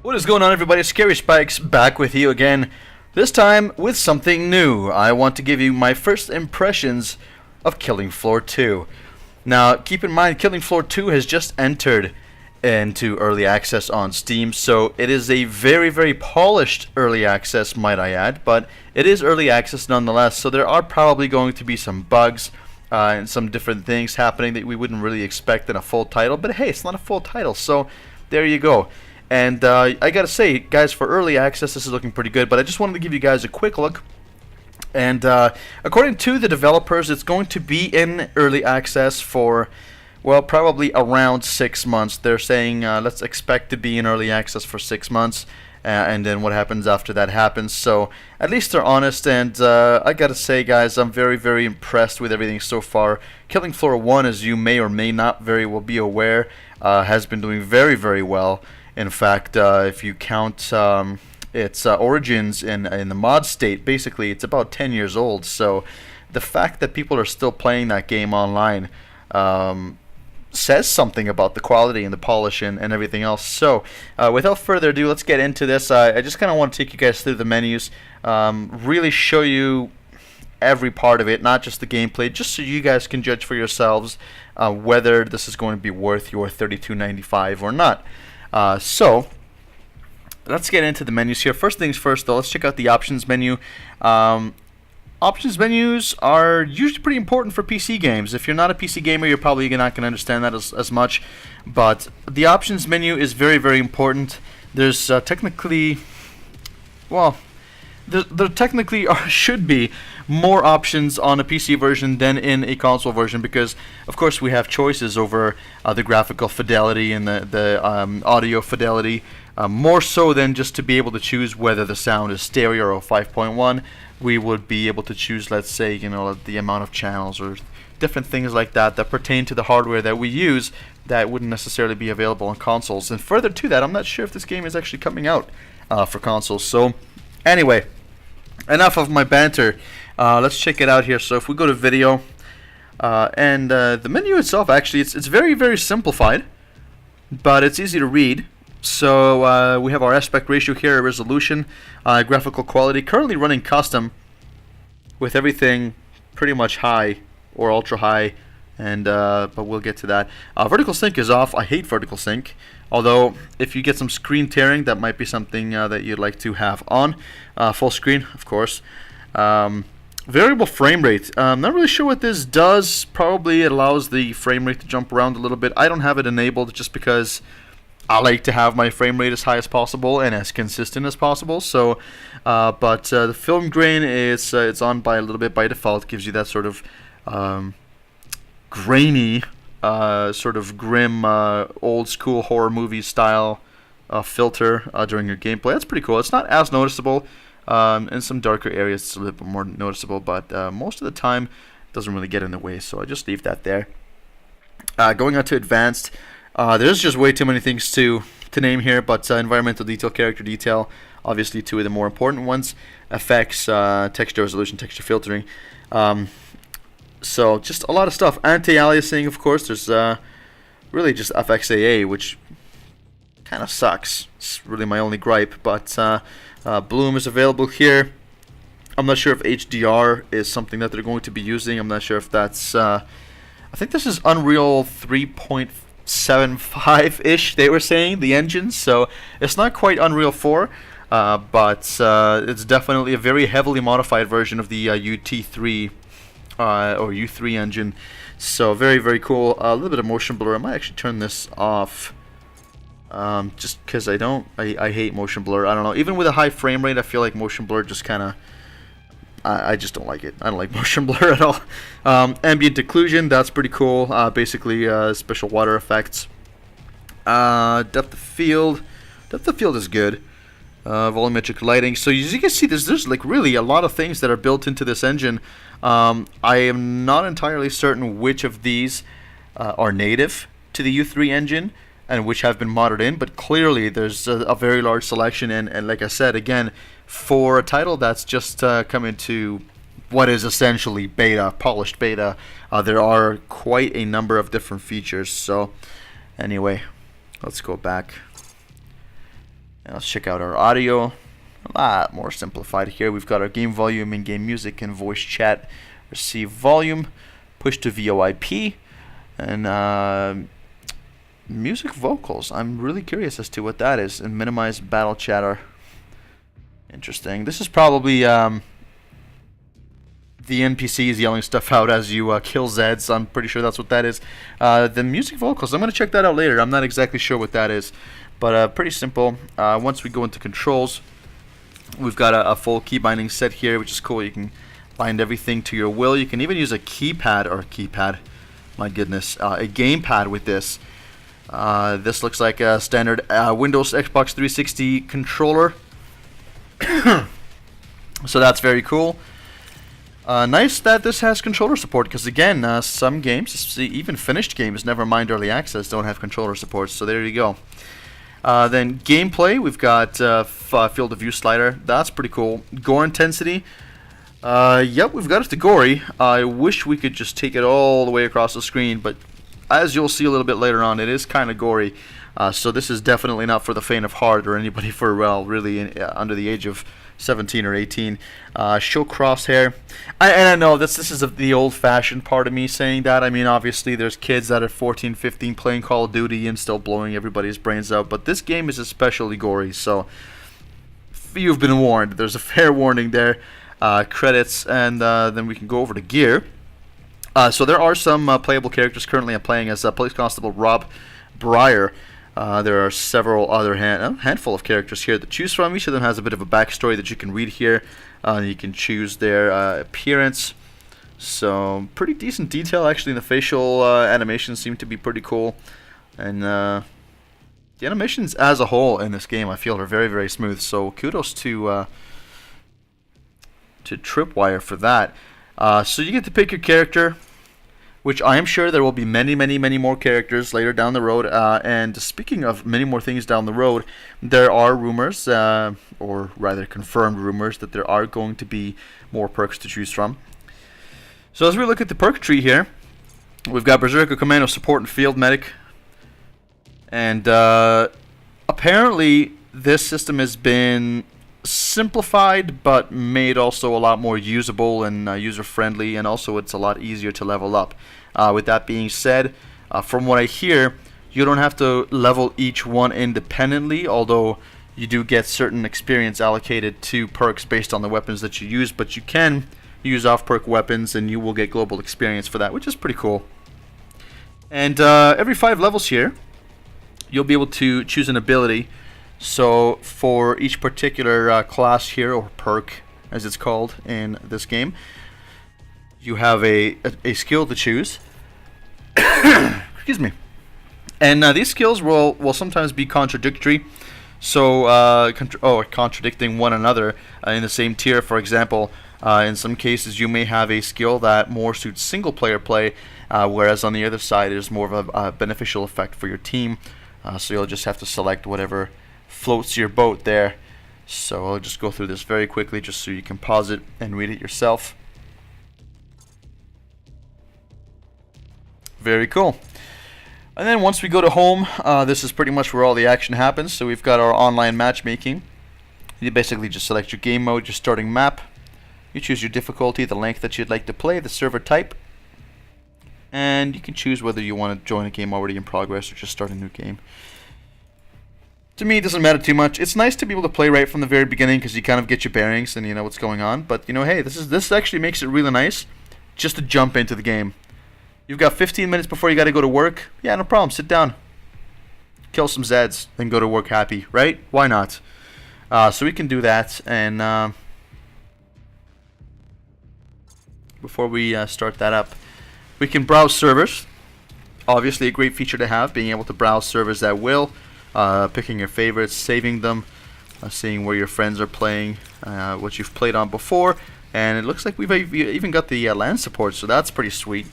What is going on, everybody? Scary Spikes back with you again. This time with something new. I want to give you my first impressions of Killing Floor 2. Now, keep in mind, Killing Floor 2 has just entered into early access on Steam, so it is a very, very polished early access, might I add, but it is early access nonetheless, so there are probably going to be some bugs and some different things happening that we wouldn't really expect in a full title, but hey, it's not a full title, so there you go. And I gotta say, guys, for early access, this is looking pretty good, but I just wanted to give you guys a quick look. And according to the developers, it's going to be in early access for, well, probably around 6 months. They're saying let's expect to be in early access for 6 months, and then what happens after that happens. So at least they're honest, and I gotta say, guys, I'm very, very impressed with everything so far. Killing Floor 1, as you may or may not very well be aware, has been doing very, very well. In fact, if you count its origins in the mod state, basically it's about 10 years old. So the fact that people are still playing that game online says something about the quality and the polish and everything else. So without further ado, let's get into this. I just kind of want to take you guys through the menus, really show you every part of it, not just the gameplay, just so you guys can judge for yourselves whether this is going to be worth your $32.95 or not. So let's get into the menus here. First things first, though, let's check out the options menu. Options menus are usually pretty important for PC games. If you're not a PC gamer, you're probably not going to understand that as much. But the options menu is very, very important. There's technically, well, there technically should be more options on a PC version than in a console version, because of course we have choices over the graphical fidelity and the audio fidelity, more so than just to be able to choose whether the sound is stereo or 5.1. We would be able to choose, let's say, the amount of channels or different things like that that pertain to the hardware that we use that wouldn't necessarily be available on consoles. And further to that, I'm not sure if this game is actually coming out for consoles. So anyway, enough of my banter. Let's check it out here. So if we go to video, and the menu itself, actually, it's very, very simplified, but it's easy to read. So we have our aspect ratio here, resolution, graphical quality, currently running custom with everything pretty much high or ultra high, and but we'll get to that. Vertical sync is off. I hate vertical sync, although if you get some screen tearing, that might be something that you'd like to have on. Full screen, of course. Variable frame rate. Not really sure what this does. Probably it allows the frame rate to jump around a little bit. I don't have it enabled just because I like to have my frame rate as high as possible and as consistent as possible. So, but the film grain is it's on by a little bit by default. Gives you that sort of grainy, sort of grim, old school horror movie style filter during your gameplay. That's pretty cool. It's not as noticeable. In some darker areas, it's a little bit more noticeable, but most of the time, it doesn't really get in the way. So I just leave that there. Going on to advanced. There's just way too many things to name here, but environmental detail, character detail, obviously two of the more important ones. Effects, texture resolution, texture filtering. So just a lot of stuff. Anti-aliasing, of course. There's really just FXAA, which kind of sucks. It's really my only gripe, but Bloom is available here. I'm not sure if HDR is something that they're going to be using. I'm not sure if that's I think this is Unreal 3.75-ish, they were saying, the engine, so it's not quite Unreal 4, but it's definitely a very heavily modified version of the UT3 or U3 engine. So very, very cool. A little bit of motion blur. I might actually turn this off. Just because I hate motion blur. I don't know. Even with a high frame rate, I feel like motion blur just kind of, I just don't like it. I don't like motion blur at all. Ambient occlusion, that's pretty cool. Basically, special water effects. Depth of field is good. Volumetric lighting. So as you can see, there's like really a lot of things that are built into this engine. I am not entirely certain which of these are native to the U3 engine and which have been modded in, but clearly there's a very large selection, and like I said, again, for a title that's just come into what is essentially beta, polished beta, there are quite a number of different features. So anyway, let's go back. And let's check out our audio. A lot more simplified here. We've got our game volume, in-game music, and voice chat. Receive volume, push to VoIP, and music vocals. I'm really curious as to what that is. And minimize battle chatter. Interesting. This is probably the NPCs yelling stuff out as you kill Zeds. I'm pretty sure that's what that is. The music vocals, I'm going to check that out later. I'm not exactly sure what that is. But pretty simple. Once we go into controls, we've got a full key binding set here, which is cool. You can bind everything to your will. You can even use a keypad, my goodness, a gamepad with this. This looks like a standard Windows Xbox 360 controller. So that's very cool. Nice that this has controller support, because again, some games, even finished games, never mind early access, don't have controller support. So there you go. Then gameplay, we've got field of view slider. That's pretty cool. Gore intensity. Yep, we've got it to gory. I wish we could just take it all the way across the screen, but as you'll see a little bit later on, it is kind of gory. So this is definitely not for the faint of heart or anybody for, well, really under the age of 17 or 18. Show crosshair. And I know this is the old-fashioned part of me saying that. I mean, obviously, there's kids that are 14, 15 playing Call of Duty and still blowing everybody's brains out. But this game is especially gory, so you've been warned. There's a fair warning there. Credits, and then we can go over to gear. So there are some playable characters. Currently, I'm playing as Police Constable Rob Breyer. There are several other handful of characters here to choose from. Each of them has a bit of a backstory that you can read here. You can choose their appearance. So pretty decent detail actually in the facial animations seem to be pretty cool. And the animations as a whole in this game I feel are very, very smooth. So kudos to Tripwire for that. So you get to pick your character, which I am sure there will be many, many, many more characters later down the road. And speaking of many more things down the road, there are rumors, or rather confirmed rumors, that there are going to be more perks to choose from. So as we look at the perk tree here, we've got Berserker, Commando, Support, and Field Medic. And apparently this system has been simplified, but made also a lot more usable and user-friendly, and also it's a lot easier to level up. With that being said, from what I hear, you don't have to level each one independently, although you do get certain experience allocated to perks based on the weapons that you use, but you can use off-perk weapons and you will get global experience for that, which is pretty cool. And every 5 levels here, you'll be able to choose an ability. So for each particular class here, or perk as it's called in this game, you have a skill to choose. Excuse me. And these skills will sometimes be contradictory. So contradicting one another in the same tier. For example, in some cases you may have a skill that more suits single player play, whereas on the other side it is more of a beneficial effect for your team. So you'll just have to select whatever floats your boat there. So I'll just go through this very quickly just so you can pause it and read it yourself. Very cool. And then once we go to home, this is pretty much where all the action happens. So we've got our online matchmaking. You basically just select your game mode, your starting map. You choose your difficulty, the length that you'd like to play, the server type. And you can choose whether you want to join a game already in progress or just start a new game. To me, it doesn't matter too much. It's nice to be able to play right from the very beginning because you kind of get your bearings and you know what's going on. But you know, hey, this actually makes it really nice just to jump into the game. You've got 15 minutes before you got to go to work. Yeah, no problem. Sit down, kill some Zeds, then go to work happy, right? Why not? So we can do that. And before we start that up, we can browse servers. Obviously, a great feature to have, being able to browse servers at will. Picking your favorites, saving them, seeing where your friends are playing, what you've played on before, and it looks like we've even got the LAN support, so that's pretty sweet.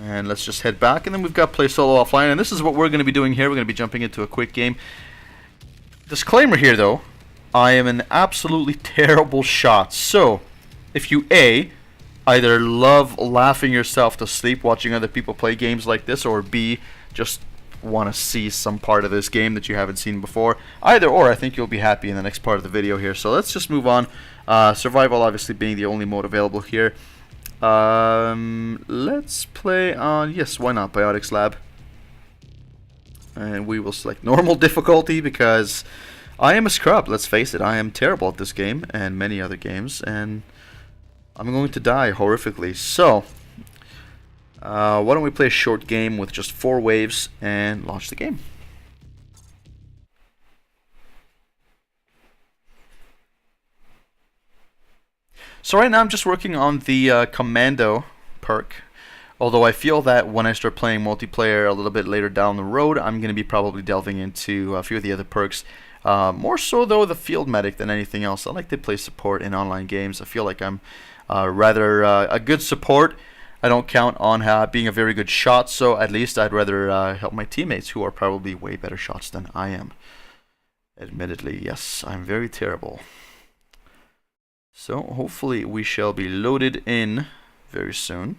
And let's just head back, and then we've got play solo offline, and this is what we're going to be doing here. We're going to be jumping into a quick game. Disclaimer here though, I am an absolutely terrible shot, so if you either love laughing yourself to sleep watching other people play games like this, or B, just want to see some part of this game that you haven't seen before. Either or, I think you'll be happy in the next part of the video here. So let's just move on. Survival obviously being the only mode available here. Let's play on, yes, why not, Biotics Lab. And we will select normal difficulty because I am a scrub, let's face it. I am terrible at this game and many other games, and I'm going to die horrifically. So, why don't we play a short game with just 4 waves and launch the game. So right now I'm just working on the Commando perk. Although I feel that when I start playing multiplayer a little bit later down the road, I'm going to be probably delving into a few of the other perks. More so though the Field Medic than anything else. I like to play support in online games. I feel like I'm rather a good support. I don't count on being a very good shot, so at least I'd rather help my teammates who are probably way better shots than I am. Admittedly, yes, I'm very terrible. So hopefully we shall be loaded in very soon.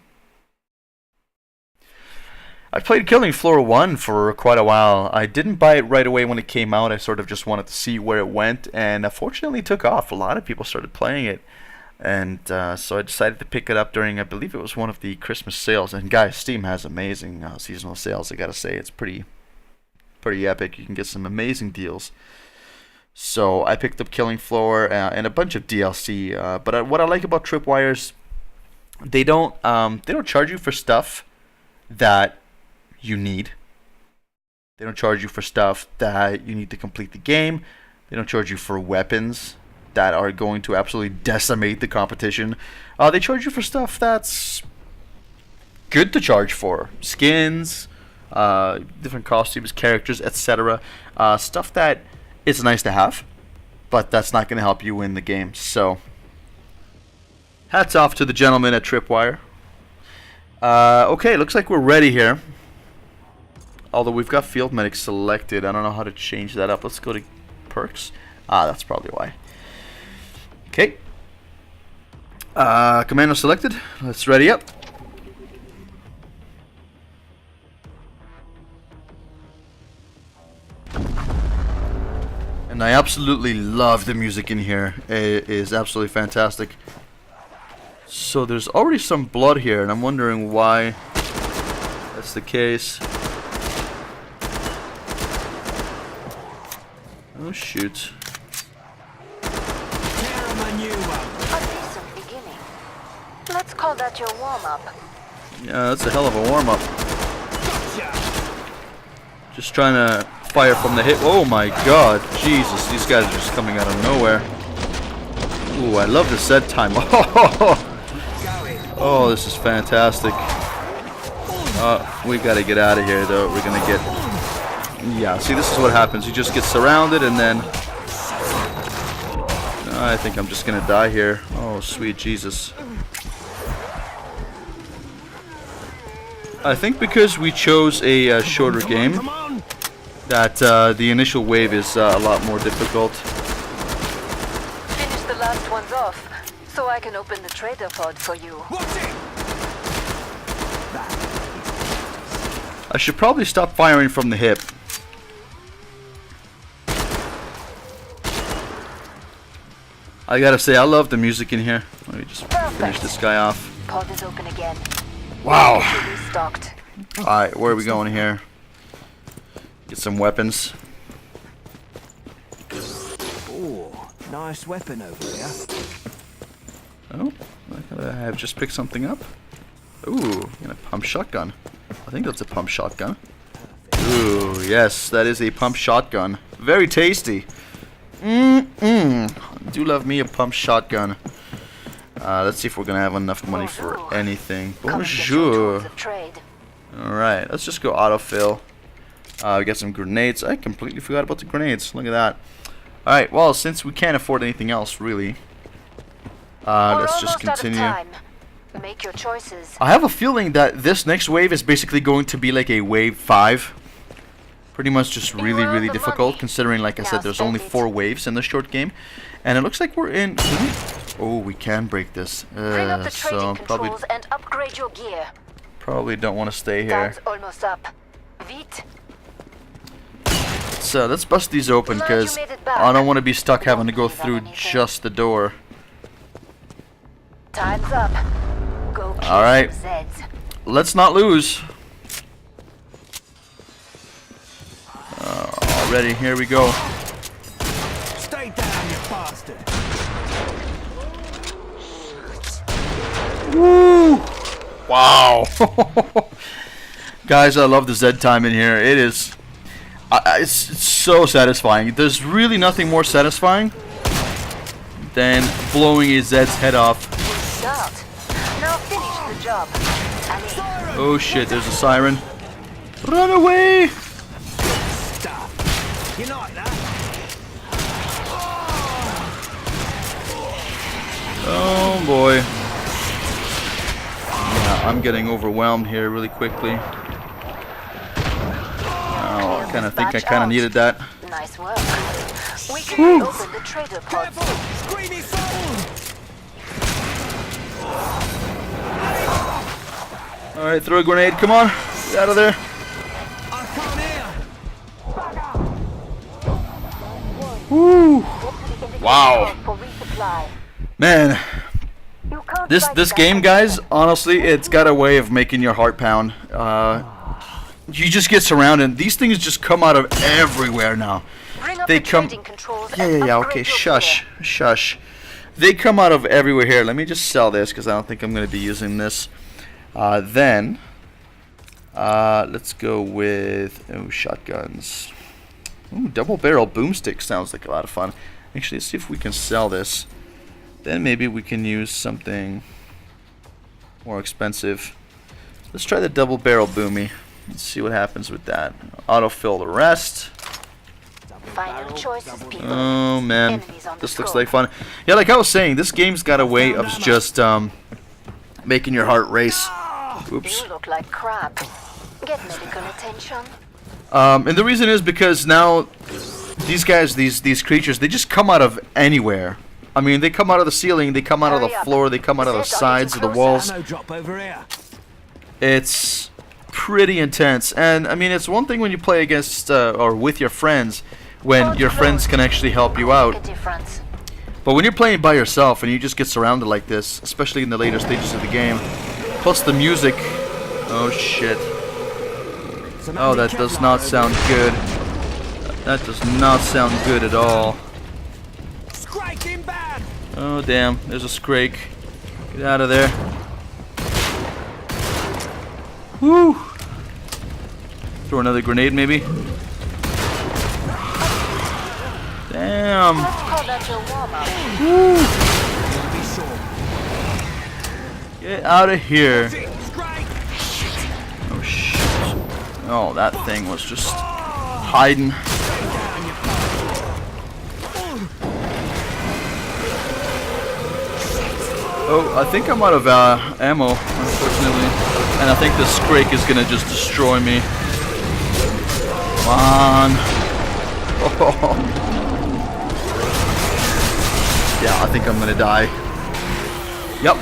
I played Killing Floor 1 for quite a while. I didn't buy it right away when it came out. I sort of just wanted to see where it went, and fortunately it took off. A lot of people started playing it, and so I decided to pick it up during, I believe it was one of the Christmas sales. And guys, Steam has amazing seasonal sales, I gotta say. It's pretty epic. You can get some amazing deals. So I picked up Killing Floor and a bunch of DLC. But what I like about Tripwires, they don't charge you for stuff that you need. They don't charge you for stuff that you need to complete the game. They don't charge you for weapons that are going to absolutely decimate the competition. They charge you for stuff that's good to charge for. Skins, different costumes, characters, etc. Stuff that is nice to have, but that's not going to help you win the game. So, hats off to the gentleman at Tripwire. Okay, looks like we're ready here. Although we've got Field Medic selected. I don't know how to change that up. Let's go to perks. That's probably why. Okay. Commando selected. Let's ready up. And I absolutely love the music in here. It is absolutely fantastic. So there's already some blood here, and I'm wondering why that's the case. Oh shoot. A decent beginning. Let's call that your warm-up. Yeah, that's a hell of a warm-up. Just trying to fire from the hip. Oh my god, Jesus, these guys are just coming out of nowhere. Ooh, I love the set time. Oh, this is fantastic. We gotta get out of here though. We're gonna get... Yeah, see, this is what happens. You just get surrounded and then... I think I'm just gonna die here. Oh, sweet Jesus. I think because we chose a shorter game, that the initial wave is a lot more difficult. Finish the last ones off, so I can open the trader pod for you. I should probably stop firing from the hip. I gotta say, I love the music in here. Let me just finish this guy off. Pod is open again. Wow. Restocked. Alright, where are we going here? Get some weapons. Oh, nice weapon over there. Oh, I have just picked something up. Ooh, and a pump shotgun. I think that's a pump shotgun. Ooh, yes, that is a pump shotgun. Very tasty. I do love me a pump shotgun. Let's see if we're gonna have enough money for anything. Bonjour. Alright, let's just go autofill. We got some grenades. I completely forgot about the grenades. Look at that. Alright, well, since we can't afford anything else, really, let's just continue. Make your choices. I have a feeling that this next wave is basically going to be like a wave 5. Pretty much just really difficult, considering, like I said, there's only 4 waves in the short game. And it looks like we're in... Oh, we can break this. Bring up the So probably and upgrade your gear. probably don't want to stay here. Time's almost up. Vite. let's bust these open because I don't want to be stuck having to go through just the door. Time's up. Go kill All right. some Zeds. Let's not lose. Already, here we go. Stay down, you bastard. Woo! Wow. Guys, I love the Zed time in here. It is... it's so satisfying. There's really nothing more satisfying than blowing a Zed's head off. Start. Now finish the job. Annie, Oh shit, there's a siren. Run away! Stuff. You like that? Oh boy. Yeah, I'm getting overwhelmed here really quickly. Oh, I kind of think I kind of needed that. nice work. We can open the trader pod. Careful! Screamy soul! Alright, throw a grenade, come on. Get out of there. I can't hear! Woo! Wow. For resupply. Man, You can't this fight this back game, on guys, them. honestly, it's got a way of making your heart pound. You just get surrounded. These things just come out of everywhere now. Bring up They the come... trading controls Yeah, and yeah, yeah, upgrade okay, your shush, gear. shush. They come out of everywhere here. Let me just sell this because I don't think I'm going to be using this. Then, let's go with, shotguns. Ooh, double barrel boomstick sounds like a lot of fun. Actually, let's see if we can sell this. Then maybe we can use something more expensive. Let's try the double barrel boomy. Let's see what happens with that. Autofill the rest. Find your choices, people. Oh man, Enemies on the this looks score. like fun. Yeah, like I was saying, this game's got a way of just making your heart race. Oops. You look like crap. Get medical attention. And the reason is because now these guys, these creatures, they just come out of anywhere. I mean, they come out of the ceiling, they come out of the Hurry up. floor, they come out of the Zed, are sides you of the closer? walls. Ammo drop over here. It's pretty intense, and I mean, it's one thing when you play against or with your friends, when your friends can actually help you out. Make a difference. But when you're playing by yourself and you just get surrounded like this, especially in the later stages of the game, plus the music, oh shit. Some Oh, that does not anti-Kevlar sound good. That does not sound good at all. over here. Striking bad! Oh damn, there's a Scrake. Get out of there. Woo! Throw another grenade maybe. Damn. Let's call that your warm-up. Be sure. Get out of here. Strike! Oh shit. Oh, that thing was just hiding. Oh, I think I'm out of ammo, unfortunately. And I think the Scrake is gonna just destroy me. Come on. Oh. Yeah, I think I'm gonna die. Yep.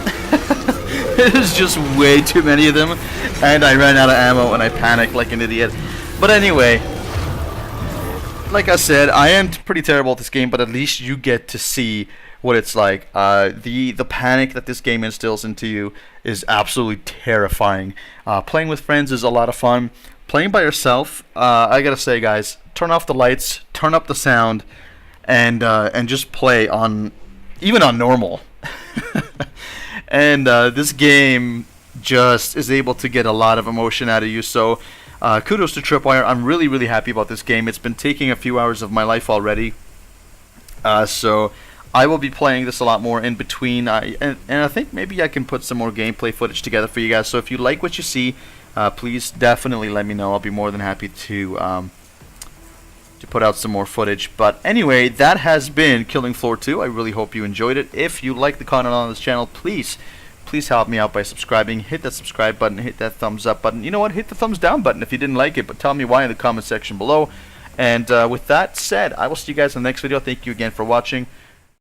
There's just way too many of them, and I ran out of ammo and I panicked like an idiot. But anyway, like I said, I am pretty terrible at this game, but at least you get to see what it's like. The panic that this game instills into you is absolutely terrifying. Playing with friends is a lot of fun. Playing by yourself, I gotta say, guys, turn off the lights, turn up the sound, and just play on, even on normal. And this game just is able to get a lot of emotion out of you. So kudos to Tripwire. I'm really, really happy about this game. It's been taking a few hours of my life already. So I will be playing this a lot more in between. And I think maybe I can put some more gameplay footage together for you guys. So if you like what you see, please definitely let me know. I'll be more than happy to put out some more footage. But anyway, that has been Killing Floor 2. I really hope you enjoyed it. If you like the content on this channel, please help me out by subscribing. Hit that subscribe button, hit that thumbs up button. You know what? Hit the thumbs down button if you didn't like it, but tell me why in the comment section below. And with that said, I will see you guys in the next video. Thank you again for watching.